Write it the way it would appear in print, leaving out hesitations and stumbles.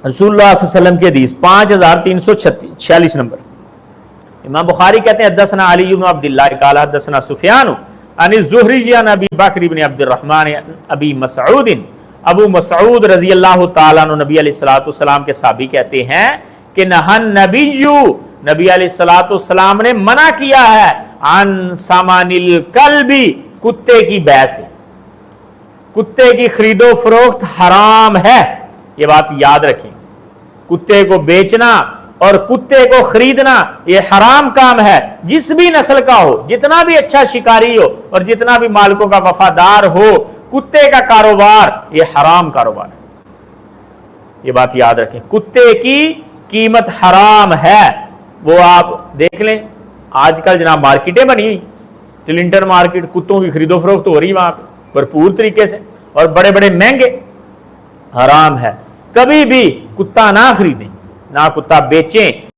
رسول اللہ صلی اللہ علیہ وسلم کی حدیث 5346 نمبر. امام بخاری کہتے ہیں حدثنا علی بن عبداللہ قال حدثنا سفیان عن الزہری عن ابی بکر بن عبد الرحمن ابی مسعود. ابو مسعود رضی اللہ تعالیٰ عنہ نبی علیہ الصلوۃ والسلام کے صحابی کہتے ہیں کہ نہن نبی علیہ الصلوۃ والسلام نے منع کیا ہے عن ثمن الکلب کتے کی بیع سے. کتے کی خرید و فروخت حرام ہے، یہ بات یاد رکھیں. کتے کو بیچنا اور کتے کو خریدنا یہ حرام کام ہے. جس بھی نسل کا ہو، جتنا بھی اچھا شکاری ہو اور جتنا بھی مالکوں کا وفادار ہو، کتے کا کاروبار یہ حرام کاروبار ہے. یہ بات یاد رکھیں. کتے کی قیمت حرام ہے. وہ آپ دیکھ لیں آج کل جناب مارکیٹیں بنی ہوئی، ٹلنٹن مارکیٹ، کتوں کی خرید و فروخت ہو رہی وہاں پہ بھرپور طریقے سے اور بڑے بڑے مہنگے. حرام ہے. کبھی بھی کتا نہ خریدیں، نہ کتا بیچیں.